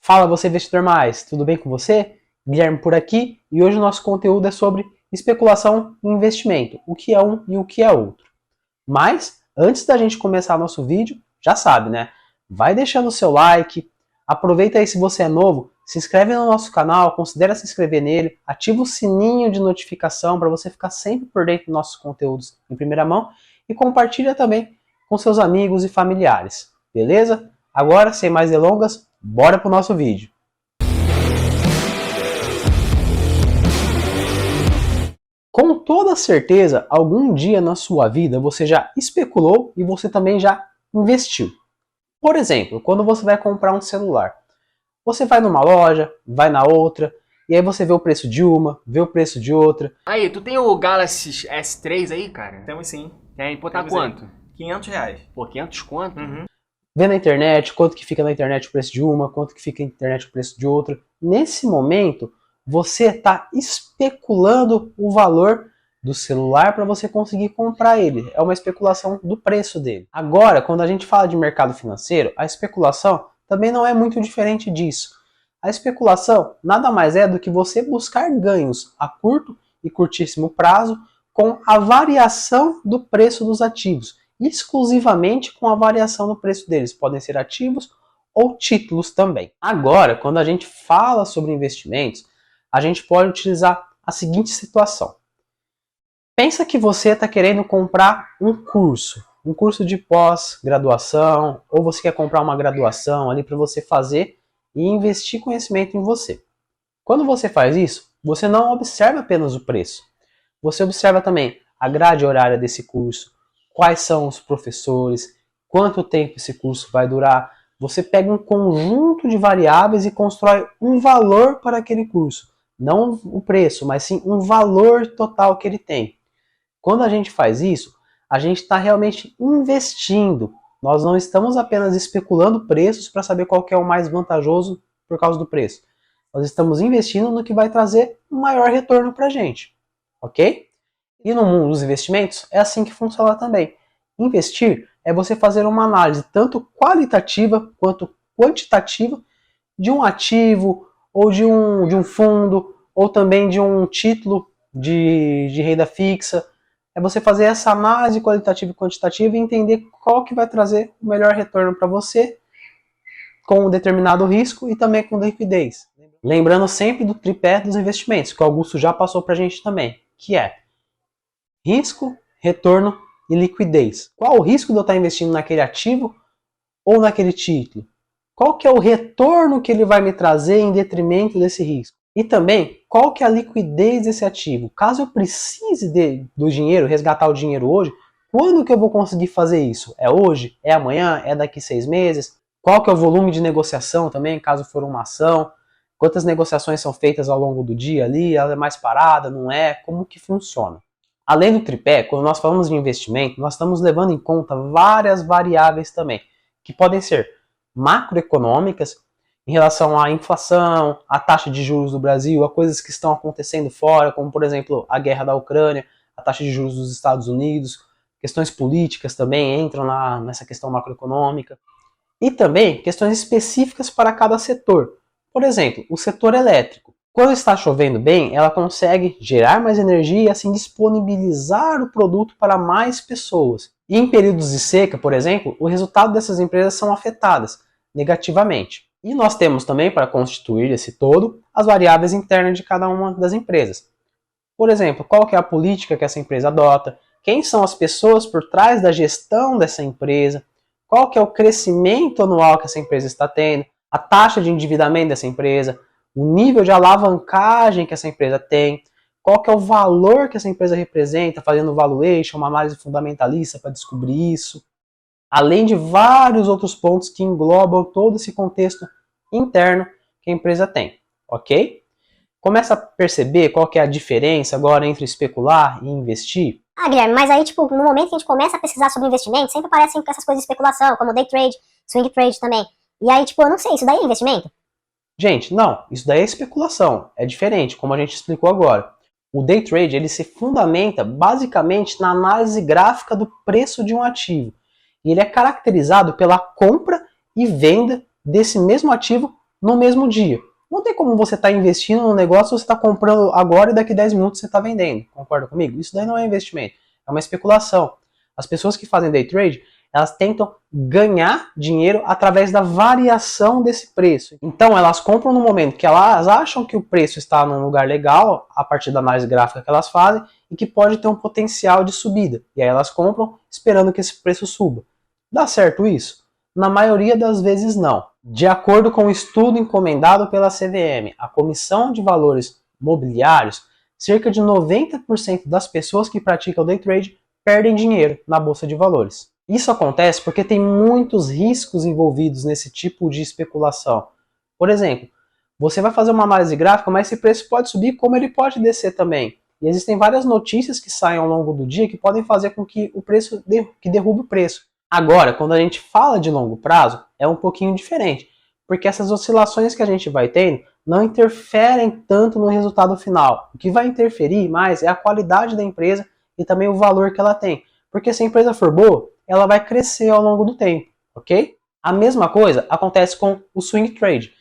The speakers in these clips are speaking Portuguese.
Fala você investidor mais, tudo bem com você? Guilherme por aqui e hoje o nosso conteúdo é sobre especulação e investimento, o que é um e o que é outro. Mas antes da gente começar nosso vídeo, já sabe, né? Vai deixando o seu like, aproveita aí se você é novo, se inscreve no nosso canal, considera se inscrever nele, ativa o sininho de notificação para você ficar sempre por dentro dos nossos conteúdos em primeira mão e compartilha também com seus amigos e familiares, beleza? Agora, sem mais delongas, bora pro nosso vídeo. Com toda certeza, algum dia na sua vida você já especulou e você também já investiu. Por exemplo, quando você vai comprar um celular, você vai numa loja, vai na outra, e aí você vê o preço de uma, vê o preço de outra. Aí, tu tem o Galaxy S3 aí, cara? Temos sim. Tem, pô, tá Temos quanto? R$ 500. Pô, 500 conto? Uhum. Vê na internet quanto que fica na internet o preço de uma, quanto que fica na internet o preço de outra. Nesse momento, você está especulando o valor do celular para você conseguir comprar ele. É uma especulação do preço dele. Agora, quando a gente fala de mercado financeiro, a especulação também não é muito diferente disso. A especulação nada mais é do que você buscar ganhos a curto e curtíssimo prazo com a variação do preço dos ativos, exclusivamente com a variação do preço deles. Podem ser ativos ou títulos também. Agora, quando a gente fala sobre investimentos, a gente pode utilizar a seguinte situação. Pensa que você está querendo comprar um curso de pós-graduação, ou você quer comprar uma graduação ali para você fazer e investir conhecimento em você. Quando você faz isso, você não observa apenas o preço. Você observa também a grade horária desse curso, quais são os professores, quanto tempo esse curso vai durar. Você pega um conjunto de variáveis e constrói um valor para aquele curso. Não o preço, mas sim um valor total que ele tem. Quando a gente faz isso, a gente está realmente investindo. Nós não estamos apenas especulando preços para saber qual que é o mais vantajoso por causa do preço. Nós estamos investindo no que vai trazer um maior retorno para a gente. Ok? E no mundo dos investimentos, é assim que funciona também. Investir é você fazer uma análise tanto qualitativa quanto quantitativa de um ativo, ou de um fundo, ou também de um título de renda fixa. É você fazer essa análise qualitativa e quantitativa e entender qual que vai trazer o melhor retorno para você com um determinado risco e também com liquidez. Lembrando sempre do tripé dos investimentos, que o Augusto já passou para a gente também, que é risco, retorno e liquidez. Qual o risco de eu estar investindo naquele ativo ou naquele título? Qual que é o retorno que ele vai me trazer em detrimento desse risco? E também, qual que é a liquidez desse ativo? Caso eu precise do dinheiro, resgatar o dinheiro hoje, quando que eu vou conseguir fazer isso? É hoje? É amanhã? É daqui 6 meses? Qual que é o volume de negociação também, caso for uma ação? Quantas negociações são feitas ao longo do dia ali? Ela é mais parada? Não é? Como que funciona? Além do tripé, quando nós falamos de investimento, nós estamos levando em conta várias variáveis também, que podem ser macroeconômicas, em relação à inflação, à taxa de juros do Brasil, a coisas que estão acontecendo fora, como por exemplo a guerra da Ucrânia, a taxa de juros dos Estados Unidos, questões políticas também entram nessa questão macroeconômica, e também questões específicas para cada setor. Por exemplo, o setor elétrico. Quando está chovendo bem, ela consegue gerar mais energia e assim disponibilizar o produto para mais pessoas. E em períodos de seca, por exemplo, o resultado dessas empresas são afetadas negativamente. E nós temos também, para constituir esse todo, as variáveis internas de cada uma das empresas. Por exemplo, qual que é a política que essa empresa adota, quem são as pessoas por trás da gestão dessa empresa, qual que é o crescimento anual que essa empresa está tendo, a taxa de endividamento dessa empresa, o nível de alavancagem que essa empresa tem, qual que é o valor que essa empresa representa, fazendo valuation, uma análise fundamentalista para descobrir isso. Além de vários outros pontos que englobam todo esse contexto interno que a empresa tem, ok? Começa a perceber qual que é a diferença agora entre especular e investir? Ah, Guilherme, mas aí, tipo, no momento que a gente começa a pesquisar sobre investimento, sempre aparecem essas coisas de especulação, como day trade, swing trade também. E aí, tipo, eu não sei, isso daí é investimento? Gente, não, isso daí é especulação, é diferente, como a gente explicou agora. O day trade, ele se fundamenta basicamente na análise gráfica do preço de um ativo. E ele é caracterizado pela compra e venda desse mesmo ativo no mesmo dia. Não tem como você estar investindo no negócio, você está comprando agora e daqui 10 minutos você está vendendo. Concorda comigo? Isso daí não é investimento, é uma especulação. As pessoas que fazem day trade, elas tentam ganhar dinheiro através da variação desse preço. Então elas compram no momento que elas acham que o preço está num lugar legal, a partir da análise gráfica que elas fazem, e que pode ter um potencial de subida. E aí elas compram esperando que esse preço suba. Dá certo isso? Na maioria das vezes não. De acordo com um estudo encomendado pela CVM, a Comissão de Valores Mobiliários, cerca de 90% das pessoas que praticam day trade perdem dinheiro na bolsa de valores. Isso acontece porque tem muitos riscos envolvidos nesse tipo de especulação. Por exemplo, você vai fazer uma análise gráfica, mas esse preço pode subir como ele pode descer também. E existem várias notícias que saem ao longo do dia que podem fazer com que o preço derrube o preço. Agora, quando a gente fala de longo prazo, é um pouquinho diferente, porque essas oscilações que a gente vai tendo não interferem tanto no resultado final. O que vai interferir mais é a qualidade da empresa e também o valor que ela tem. Porque se a empresa for boa, ela vai crescer ao longo do tempo, ok? A mesma coisa acontece com o swing trade,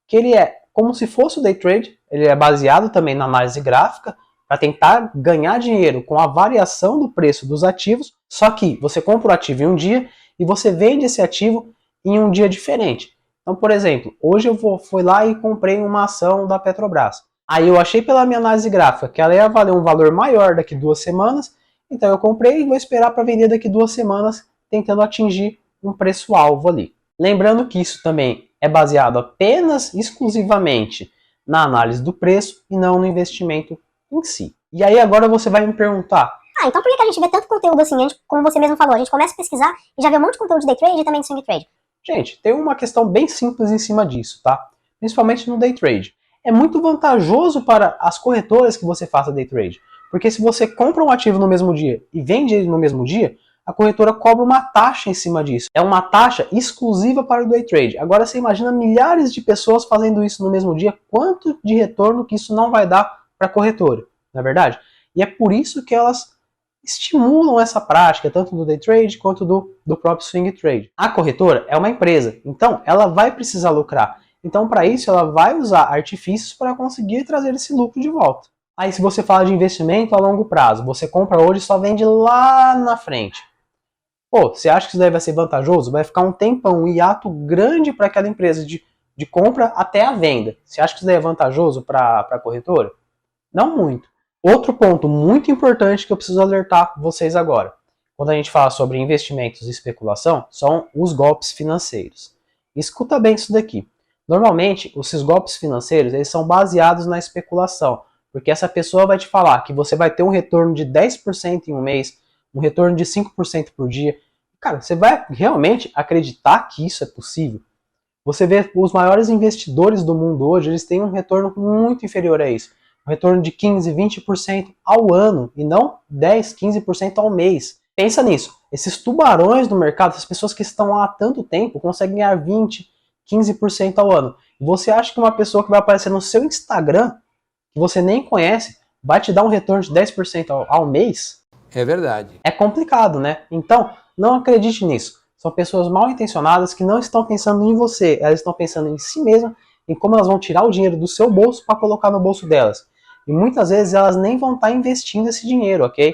que ele é como se fosse o day trade, ele é baseado também na análise gráfica, para tentar ganhar dinheiro com a variação do preço dos ativos, só que você compra o ativo em um dia e você vende esse ativo em um dia diferente. Então, por exemplo, hoje eu fui lá e comprei uma ação da Petrobras. Aí eu achei pela minha análise gráfica que ela ia valer um valor maior daqui 2 semanas, então eu comprei e vou esperar para vender daqui 2 semanas, tentando atingir um preço-alvo ali. Lembrando que isso também é baseado apenas, exclusivamente, na análise do preço e não no investimento em si. E aí agora você vai me perguntar: então por que a gente vê tanto conteúdo assim? Como você mesmo falou, a gente começa a pesquisar e já vê um monte de conteúdo de day trade e também de swing trade. Gente, tem uma questão bem simples em cima disso, tá? Principalmente no day trade. É muito vantajoso para as corretoras que você faça day trade, porque se você compra um ativo no mesmo dia e vende ele no mesmo dia, a corretora cobra uma taxa em cima disso. É uma taxa exclusiva para o day trade. Agora você imagina milhares de pessoas fazendo isso no mesmo dia, quanto de retorno que isso não vai dar para a corretora, não é verdade? E é por isso que elas estimulam essa prática, tanto do day trade quanto do próprio swing trade. A corretora é uma empresa, então ela vai precisar lucrar. Então, para isso, ela vai usar artifícios para conseguir trazer esse lucro de volta. Aí, se você fala de investimento a longo prazo, você compra hoje e só vende lá na frente. Pô, você acha que isso daí vai ser vantajoso? Vai ficar um tempão, um hiato grande para aquela empresa de compra até a venda. Você acha que isso daí é vantajoso para a corretora? Não muito. Outro ponto muito importante que eu preciso alertar vocês agora, quando a gente fala sobre investimentos e especulação, são os golpes financeiros. Escuta bem isso daqui. Normalmente, esses golpes financeiros eles são baseados na especulação, porque essa pessoa vai te falar que você vai ter um retorno de 10% em um mês, um retorno de 5% por dia. Cara, você vai realmente acreditar que isso é possível? Você vê os maiores investidores do mundo hoje, eles têm um retorno muito inferior a isso. Um retorno de 15%, 20% ao ano, e não 10%, 15% ao mês. Pensa nisso. Esses tubarões do mercado, essas pessoas que estão lá há tanto tempo, conseguem ganhar 20%, 15% ao ano. E você acha que uma pessoa que vai aparecer no seu Instagram, que você nem conhece, vai te dar um retorno de 10% ao mês? É verdade. É complicado, né? Então, não acredite nisso. São pessoas mal intencionadas que não estão pensando em você. Elas estão pensando em si mesmas, em como elas vão tirar o dinheiro do seu bolso para colocar no bolso delas. E muitas vezes elas nem vão estar investindo esse dinheiro, ok?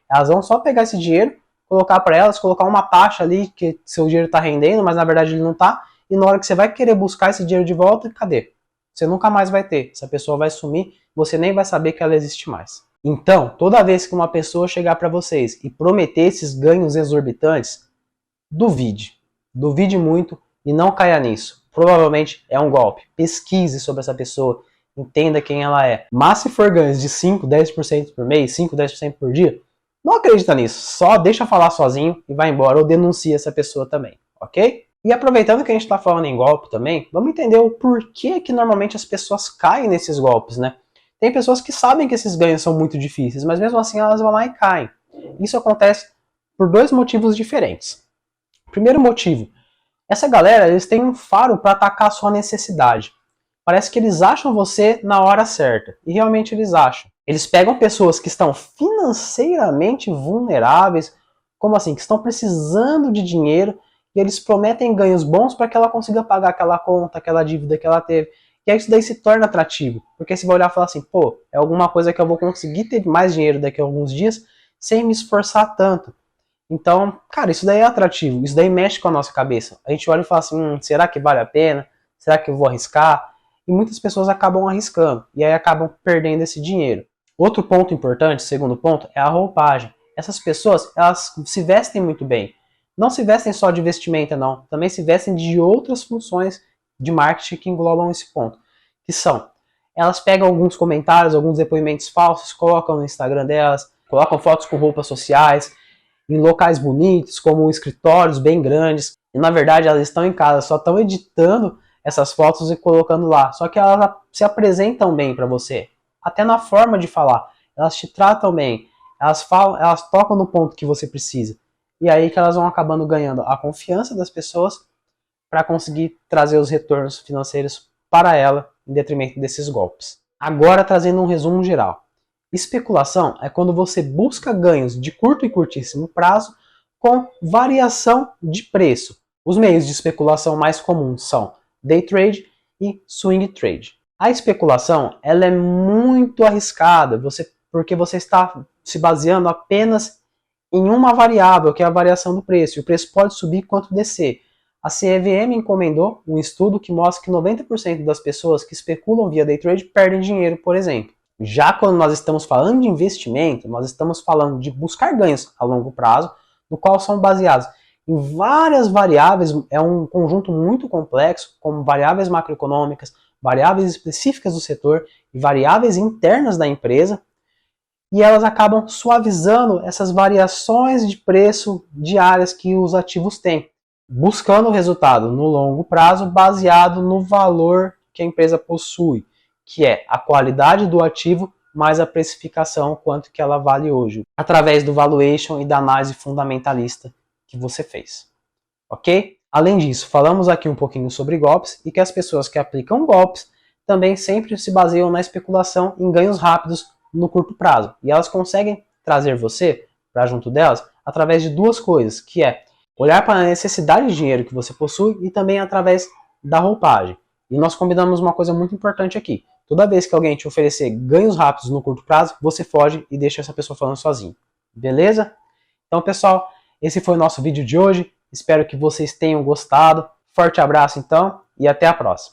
Elas vão só pegar esse dinheiro, colocar para elas, colocar uma taxa ali que seu dinheiro está rendendo, mas na verdade ele não está. E na hora que você vai querer buscar esse dinheiro de volta, cadê? Você nunca mais vai ter. Essa pessoa vai sumir, você nem vai saber que ela existe mais. Então, toda vez que uma pessoa chegar para vocês e prometer esses ganhos exorbitantes, duvide. Duvide muito e não caia nisso. Provavelmente é um golpe. Pesquise sobre essa pessoa, entenda quem ela é. Mas se for ganhos de 5, 10% por mês, 5, 10% por dia, não acredita nisso. Só deixa falar sozinho e vai embora ou denuncia essa pessoa também, ok? E aproveitando que a gente está falando em golpe também, vamos entender o porquê que normalmente as pessoas caem nesses golpes, né? Tem pessoas que sabem que esses ganhos são muito difíceis, mas mesmo assim elas vão lá e caem. Isso acontece por 2 motivos diferentes. Primeiro motivo, essa galera, eles têm um faro para atacar a sua necessidade. Parece que eles acham você na hora certa, e realmente eles acham. Eles pegam pessoas que estão financeiramente vulneráveis, como assim, que estão precisando de dinheiro, e eles prometem ganhos bons para que ela consiga pagar aquela conta, aquela dívida que ela teve. E aí isso daí se torna atrativo, porque você vai olhar e falar assim, pô, é alguma coisa que eu vou conseguir ter mais dinheiro daqui a alguns dias sem me esforçar tanto. Então, cara, isso daí é atrativo, isso daí mexe com a nossa cabeça. A gente olha e fala assim, será que vale a pena? Será que eu vou arriscar? E muitas pessoas acabam arriscando, e aí acabam perdendo esse dinheiro. Outro ponto importante, segundo ponto, é a roupagem. Essas pessoas, elas se vestem muito bem. Não se vestem só de vestimenta, não. Também se vestem de outras funções de marketing que englobam esse ponto. Que são, elas pegam alguns comentários, alguns depoimentos falsos, colocam no Instagram delas, colocam fotos com roupas sociais, em locais bonitos, como escritórios bem grandes. E na verdade elas estão em casa, só estão editando essas fotos e colocando lá. Só que elas se apresentam bem para você. Até na forma de falar. Elas te tratam bem. Elas falam, elas tocam no ponto que você precisa. E aí que elas vão acabando ganhando a confiança das pessoas para conseguir trazer os retornos financeiros para ela, em detrimento desses golpes. Agora trazendo um resumo geral. Especulação é quando você busca ganhos de curto e curtíssimo prazo com variação de preço. Os meios de especulação mais comuns são day trade e swing trade. A especulação ela é muito arriscada, porque você está se baseando apenas em uma variável, que é a variação do preço. E o preço pode subir quanto descer. A CVM encomendou um estudo que mostra que 90% das pessoas que especulam via day trade perdem dinheiro, por exemplo. Já quando nós estamos falando de investimento, nós estamos falando de buscar ganhos a longo prazo, no qual são baseados em várias variáveis, é um conjunto muito complexo, como variáveis macroeconômicas, variáveis específicas do setor e variáveis internas da empresa, e elas acabam suavizando essas variações de preço diárias que os ativos têm, buscando o resultado no longo prazo baseado no valor que a empresa possui, que é a qualidade do ativo mais a precificação, quanto que ela vale hoje, através do valuation e da análise fundamentalista que você fez. Ok? Além disso, falamos aqui um pouquinho sobre golpes e que as pessoas que aplicam golpes também sempre se baseiam na especulação em ganhos rápidos no curto prazo. E elas conseguem trazer você para junto delas através de duas coisas, que é olhar para a necessidade de dinheiro que você possui e também através da roupagem. E nós combinamos uma coisa muito importante aqui. Toda vez que alguém te oferecer ganhos rápidos no curto prazo, você foge e deixa essa pessoa falando sozinho. Beleza? Então, pessoal, esse foi o nosso vídeo de hoje. Espero que vocês tenham gostado. Forte abraço, então, e até a próxima.